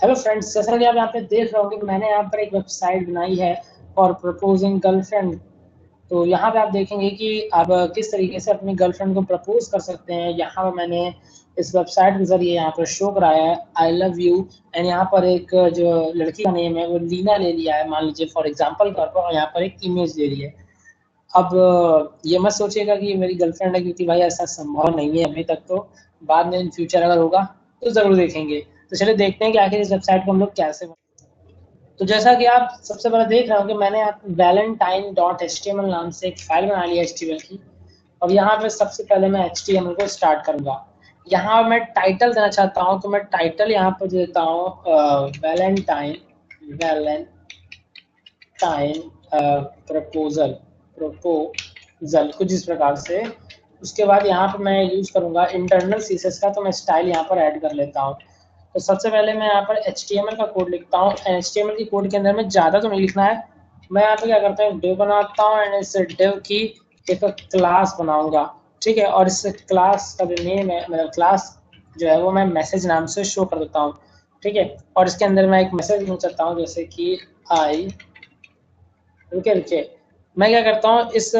Hello friends, जैसा कि आप यहाँ पे देख रहे होंगे मैंने यहाँ पर एक वेबसाइट बनाई है फॉर प्रपोजिंग गर्लफ्रेंड। तो यहाँ पे आप देखेंगे कि आप किस तरीके से अपनी गर्लफ्रेंड को प्रपोज कर सकते हैं। यहाँ पर मैंने इस वेबसाइट के जरिए यहाँ पर शो कराया है आई लव यू। एंड यहाँ पर एक जो लड़की का नेम है वो लीना ले लिया है, मान लीजिए फॉर एग्जाम्पल कर रहा हूँ। यहाँ पर एक इमेज ले ली है। अब ये मत सोचिएगा कि ये मेरी गर्लफ्रेंड है, क्योंकि भाई ऐसा संभव नहीं है अभी तक। तो बाद में इन फ्यूचर अगर होगा तो ज़रूर देखेंगे। तो चलिए देखते हैं कि आखिर इस वेबसाइट को हम लोग कैसे। तो जैसा कि आप सबसे पहले देख रहे हो कि मैंने valentine dot H T M L नाम से एक फाइल बना ली है HTML की। और यहाँ पे सबसे पहले मैं HTML को स्टार्ट करूंगा। यहाँ मैं टाइटल देना चाहता हूँ, तो मैं टाइटल यहाँ पर देता हूँ वैलेंटाइन वैलेंटाइन प्रपोजल प्रपोजल कुछ इस प्रकार से। उसके बाद यहाँ पर मैं यूज़ करूँगा इंटरनल सीएसएस का, तो मैं स्टाइल यहाँ पर ऐड कर लेता हूँ। तो सबसे पहले मैं यहाँ पर HTML का कोड लिखता हूँ। HTML की कोड के अंदर में ज़्यादा तो नहीं लिखना है। मैं यहाँ पे क्या करता हूँ, डिव बनाता हूँ एंड इस डिव की एक क्लास बनाऊंगा। ठीक है, और इस क्लास का जो नेम है, मतलब क्लास जो है वो मैं मैसेज नाम से शो कर देता हूँ। ठीक है, और इसके अंदर मैं एक मैसेज लिख सकता हूँ, जैसे कि आई रुके रुके मैं क्या करता हूँ, इस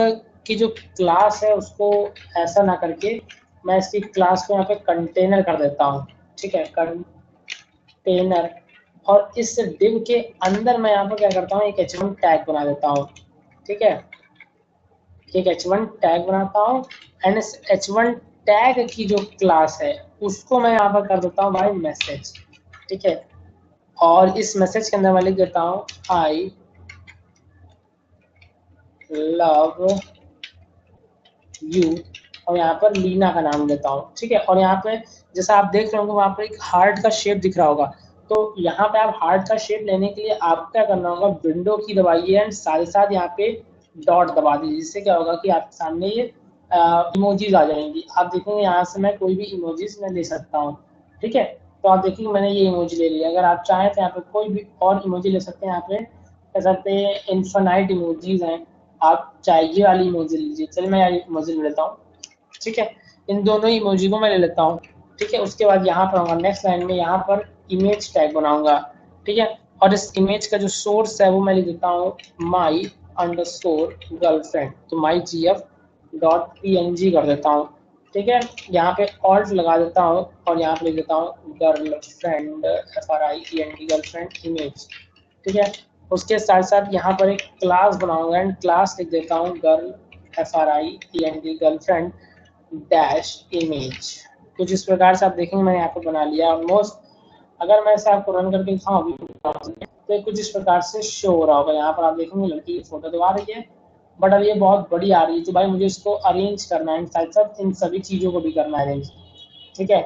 की जो क्लास है उसको ऐसा ना करके मैं इसकी क्लास को यहाँ पे कंटेनर कर देता हूँ। ठीक है, कंटेनर। और इस डिव के अंदर मैं यहाँ पर क्या करता हूँ, एक h1 टैग बना देता हूँ। ठीक है, एक h1 टैग बनाता हूँ एंड इस h1 टैग की जो क्लास है उसको मैं यहाँ पर कर देता हूँ भाई मैसेज। ठीक है, और इस मैसेज के अंदर मैं लिख देता हूँ आई लव यू, और यहाँ पर लीना का नाम देता हूँ। ठीक है, और यहाँ पे जैसा आप देख रहे होंगे वहाँ पर एक हार्ट का शेप दिख रहा होगा। तो यहाँ पे आप हार्ट का शेप लेने के लिए आपको क्या करना होगा, विंडो की दबाइए एंड साथ ही साथ यहाँ पे डॉट दबा दीजिए, जिससे क्या होगा कि आपके सामने ये इमोजीज आ जाएंगी। आप देखेंगे यहाँ से मैं कोई भी इमोजीज मैं ले सकता हूँ। ठीक है, तो आप देखेंगे मैंने ये इमोजी ले लिया। अगर आप चाहें तो यहाँ पे कोई भी और इमोजी ले सकते हैं। यहाँ पे कह सकते हैं इन्फानाइट इमोजीज हैं, आप चाहे ये वाली इमोजी लीजिए। चलिए मैं ये इमोजी ले लेता हूँ। ठीक है, इन दोनों इमोजी को मैं ले लेता हूँ। ठीक है, उसके बाद यहाँ पर आऊँगा नेक्स्ट लाइन में, यहाँ पर इमेज टैग बनाऊंगा। ठीक है, और इस इमेज का जो सोर्स है वो मैं लिख देता हूँ माई अंडरस्कोर गर्लफ्रेंड, तो माई GF डॉट PNG कर देता हूँ। ठीक है, यहाँ पे ऑल्ट लगा देता हूँ और यहाँ पे लिख देता हूँ गर्लफ्रेंड FRIEND गर्लफ्रेंड इमेज। ठीक है, उसके साथ साथ यहाँ पर एक क्लास बनाऊंगा एंड क्लास लिख देता हूँ girl FRIEND girlfriend dash image. कुछ इस प्रकार से आप देखेंगे मैंने यहाँ पर बना लिया ऑलमोस्ट। अगर मैं इसे आपको रन करके दिखाऊं अभी तो कुछ इस प्रकार से शो हो रहा होगा। यहाँ पर आप देखेंगे लड़की की फोटो तो आ रही है, बट अब ये बहुत बड़ी आ रही है, तो भाई मुझे इसको अरेंज करना है, साथ साथ इन सभी चीज़ों को भी करना है अरेंज। ठीक है,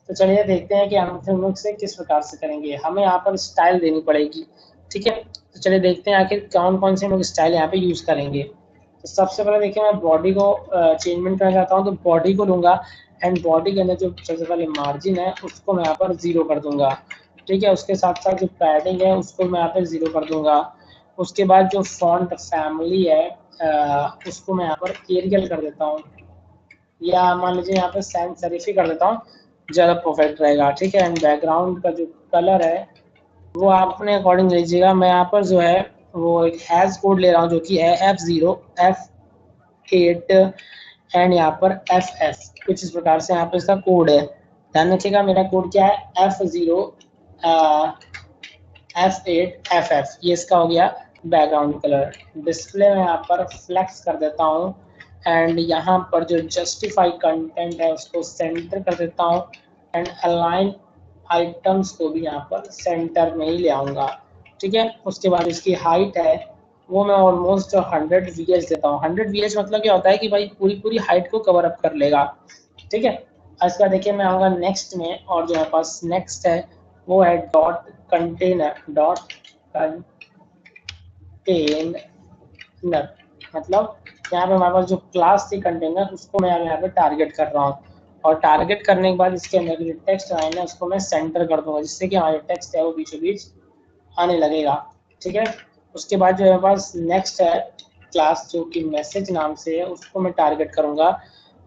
तो चलिए देखते हैं कि हम लोग से किस प्रकार से करेंगे। हमें यहाँ पर स्टाइल देनी पड़ेगी। ठीक है, तो चलिए देखते हैं आखिर कौन कौन से लोग स्टाइल यहाँ पे यूज़ करेंगे। तो सबसे पहले देखिए मैं बॉडी को चेंजमेंट करना चाहता हूँ, तो बॉडी को लूँगा एंड बॉडी के अंदर जो सबसे पहले मार्जिन है उसको मैं यहाँ पर 0 कर दूंगा। ठीक है, उसके साथ साथ जो पैडिंग है उसको मैं यहाँ पर 0 कर दूंगा। उसके बाद जो फॉन्ट फैमिली है उसको मैं यहाँ पर एरियल कर देता हूँ, या मान लीजिए यहाँ पे सैंस सेरिफ ही कर देता हूँ, ज़्यादा परफेक्ट रहेगा। ठीक है, एंड बैकग्राउंड का जो कलर है वो आप अपने अकॉर्डिंग लीजिएगा। मैं यहाँ पर जो है वो एक हैश कोड ले रहा हूँ, जो कि है F0 F8 एंड यहाँ पर FF, कुछ इस प्रकार से यहाँ पर इसका कोड है। ध्यान रखिएगा मेरा कोड क्या है, F0 F8 FF, ये इसका हो गया बैकग्राउंड कलर। डिस्प्ले में यहाँ पर फ्लेक्स कर देता हूँ एंड यहाँ पर जो जस्टिफाई कंटेंट है उसको सेंटर कर देता हूँ एंड अलाइन आइटम्स को भी यहाँ पर सेंटर में ही ले आऊँगा। ठीक है, उसके बाद इसकी हाइट है वो मैं ऑलमोस्ट 100 VH देता हूँ। 100 VH मतलब क्या होता है कि भाई पूरी पूरी हाइट को कवर अप कर लेगा। ठीक है, इसका देखिए मैं आऊँगा नेक्स्ट में, और जो मेरे पास नेक्स्ट है वो है डॉट कंटेनर मतलब यहाँ पे हमारे पास जो क्लास थी कंटेनर उसको मैं यहाँ पे टारगेट कर रहा हूँ। और टारगेट करने के बाद इसके अंदर जो टेक्स्ट लाइन है उसको मैं सेंटर कर दूंगा, जिससे कि हमारा टेक्स्ट है वो बीचों बीच आने लगेगा। ठीक है, उसके बाद जो मेरे पास नेक्स्ट है क्लास जो कि मैसेज नाम से है उसको मैं टारगेट करूँगा,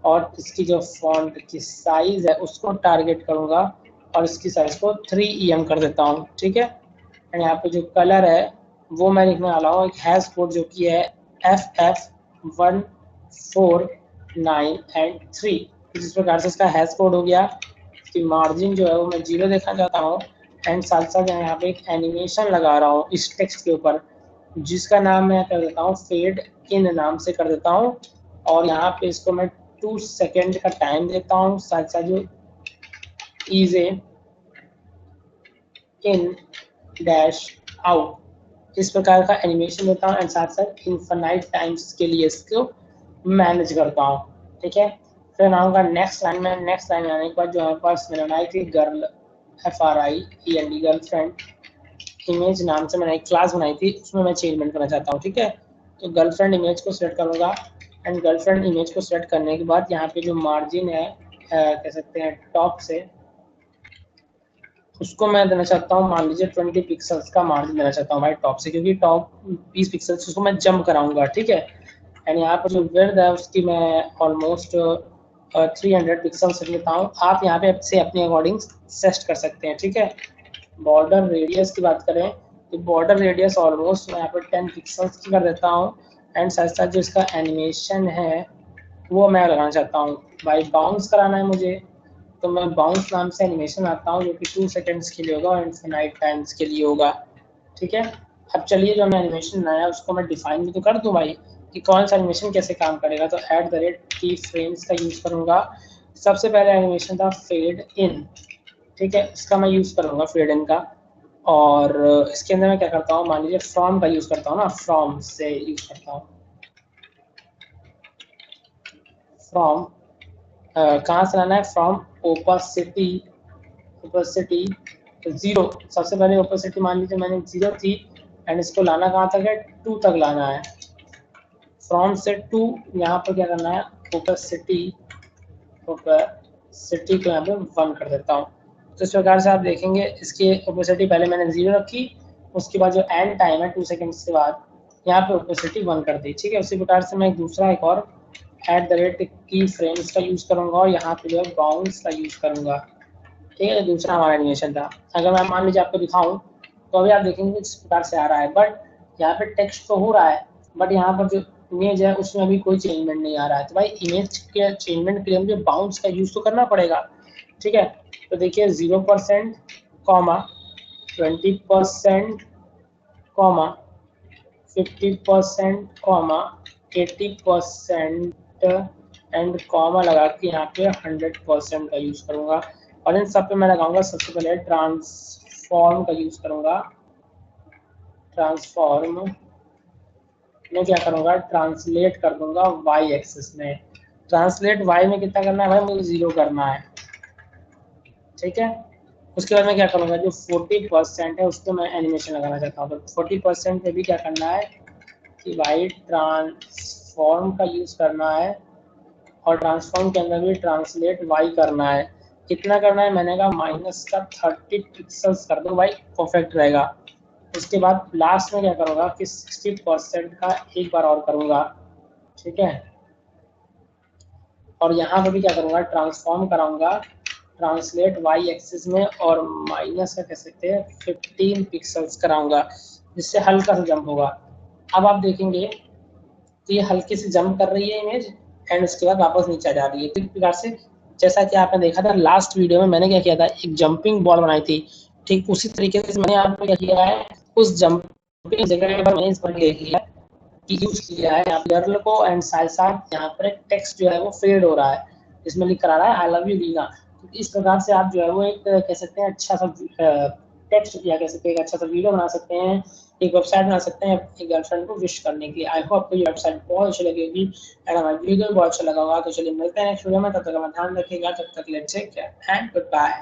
और इसकी जो फॉन्ट की साइज है उसको टारगेट करूँगा और इसकी साइज को 3 EM कर देता हूँ, ठीक है। एंड यहाँ पे जो कलर है वो मैं लिखने वाला हूँ एक हैश कोड जो कि है FF1493 जिस प्रकार से इसका हैश कोड हो गया। इसकी मार्जिन जो है वो मैं 0 देखना चाहता हूँ एंड साथ साथ यहाँ पे एक एनिमेशन लगा रहा हूँ इस टेक्स्ट के ऊपर जिसका नाम मैं कर देता हूँ फेड इन नाम से कर देता हूँ और यहाँ पे इसको मैं 2 सेकेंड का टाइम देता हूँ। साथ साथ जो इज इन डैश आउट इस प्रकार का एनिमेशन देता हूँ एंड साथ साथ इनफाइनाइट टाइम्स के लिए इसको मैनेज करता हूँ, ठीक है। फिर आऊँगा नेक्स्ट लाइन में। नेक्स्ट लाइन आने के बाद जो हमारे पास मैंने बनाई थी गर्ल FRIEND गर्लफ्रेंड इमेज नाम से मैंने एक क्लास बनाई थी उसमें मैं चेंजमेंट करना चाहता हूँ, ठीक है। तो गर्लफ्रेंड इमेज को सिलेक्ट करूँगा एंड गर्लफ्रेंड इमेज को सिलेक्ट करने के बाद यहाँ पे जो मार्जिन है कह सकते हैं टॉप से उसको मैं देना चाहता हूँ मान लीजिए 20 पिक्सल्स का मार्जिन देना चाहता हूँ भाई टॉप से क्योंकि टॉप 20 पिक्सल्स उसको मैं जंप कराऊंगा, ठीक है। एंड यहाँ पर जो विड्थ है उसकी मैं ऑलमोस्ट 300 पिक्सल्स लेता हूँ। आप यहाँ पे से अपने अकॉर्डिंग सेट कर सकते हैं, ठीक है। बॉर्डर रेडियस की बात करें तो बॉर्डर रेडियस ऑलमोस्ट मैं यहाँ पर 10 पिक्सल्स की कर देता हूँ एंड साथ साथ जो इसका एनिमेशन है वो मैं लगाना चाहता हूँ भाई बाउंस कराना है मुझे तो मैं बाउंस नाम से एनिमेशन आता हूँ जो कि 2 सेकेंड्स के लिए होगा और इनफाइनाइट टाइम्स के लिए होगा, ठीक है। अब चलिए जो मैं एनिमेशन बनाया उसको मैं डिफाइन भी तो कर दूँ भाई कि कौन सा एनिमेशन कैसे काम करेगा। तो @ की फ्रेम्स का यूज़ करूँगा। सबसे पहले एनिमेशन था फेड इन, ठीक है, इसका मैं यूज़ करूँगा फेड इन का। और इसके अंदर मैं क्या करता हूँ मान लीजिए फ्रॉम का यूज़ करता हूँ ना, फ्रॉम से यूज़ करता हूँ। फ्रॉम कहाँ से लाना है, फ्रॉम ओपेसिटी 0। सबसे पहले ओपेसिटी मान लीजिए मैंने 0 थी एंड इसको लाना कहाँ तक है 2 तक लाना है। फ्रॉम से 2 यहाँ पर क्या करना है ओपेसिटी को यहाँ पे 1 कर देता हूँ। तो इस प्रकार से आप देखेंगे इसकी ओपेसिटी पहले मैंने 0 रखी उसके बाद जो एंड टाइम है 2 सेकेंड्स के बाद यहाँ पे ओपेसिटी 1 कर दी, ठीक है। उसी प्रकार से मैं दूसरा एक और @ की फ्रेम्स का यूज़ करूँगा और यहाँ पे जो है बाउंस का यूज़ करूँगा, ठीक है। दूसरा हमारा एनिमेशन था। अगर मैं मान लीजिए आपको दिखाऊं तो अभी आप देखेंगे इस प्रकार से आ रहा है बट यहाँ पे टेक्स्ट तो हो रहा है बट यहाँ पर जो इमेज है उसमें अभी कोई चेंजमेंट नहीं आ रहा है। तो भाई इमेज के चेंजमेंट के लिए मुझे बाउंस का यूज़ तो करना पड़ेगा, ठीक है। तो देखिए 0%, 20%, 50%, 80% एंड कॉमा लगा के यहाँ पे 100% का यूज़ करूँगा और इन सब पे मैं लगाऊंगा सबसे पहले ट्रांसफॉर्म का यूज़ करूँगा। ट्रांसफॉर्म में क्या करूँगा ट्रांसलेट कर दूंगा y एक्सिस में। ट्रांसलेट y में कितना करना है भाई मुझे 0 करना है, ठीक है। उसके बाद मैं क्या करूँगा जो 40% है उस पर मैं एनिमेशन लगाना चाहता हूँ। तो 40% पे भी क्या करना है कि भाई ट्रांसफॉर्म का यूज़ करना है और ट्रांसफॉर्म के अंदर भी ट्रांसलेट y करना है। कितना करना है मैंने कहा -30 पिक्सल्स कर दो भाई परफेक्ट रहेगा। उसके बाद लास्ट में क्या करूँगा कि 60% का एक बार और करूँगा, ठीक है। और यहाँ पे भी क्या करूँगा ट्रांसफॉर्म कराऊंगा ट्रांसलेट y एक्सिस में और माइनस का कह सकते हैं 15 पिक्सल्स कराऊंगा जिससे हल्का सा जंप होगा। अब आप देखेंगे तो ये हल्की सी जंप कर रही है इमेज एंड उसके बाद वापस नीचे जा रही है। तो इस प्रकार से जैसा कि आपने देखा था लास्ट वीडियो में मैंने क्या किया था एक जंपिंग बॉल बनाई थी, ठीक उसी तरीके से मैंने आपको क्या किया है उस जंपिंग जगह पर मैंने इस पर यूज किया है यहाँ गर्ल को एंड साथ साथ यहाँ पर एक टेक्स्ट जो है वो फेड हो रहा है इसमें लिख कर आ रहा है आई लव यू लीना। तो इस प्रकार से आप जो है वो एक कह सकते हैं अच्छा सा टेक्स्ट या कह सकते हैं एक अच्छा सा वीडियो बना सकते हैं, एक वेबसाइट बना सकते हैं अपनी गर्लफ्रेंड को विश करने के लिए। आई होप आपको ये वेबसाइट बहुत अच्छी लगेगी एंड हमारा वीडियो बहुत अच्छा लगा होगा। तो चलिए मिलते हैं नेक्स्ट वीडियो में, तब तक अपना ध्यान रखिएगा, तब तक let's take care and good bye.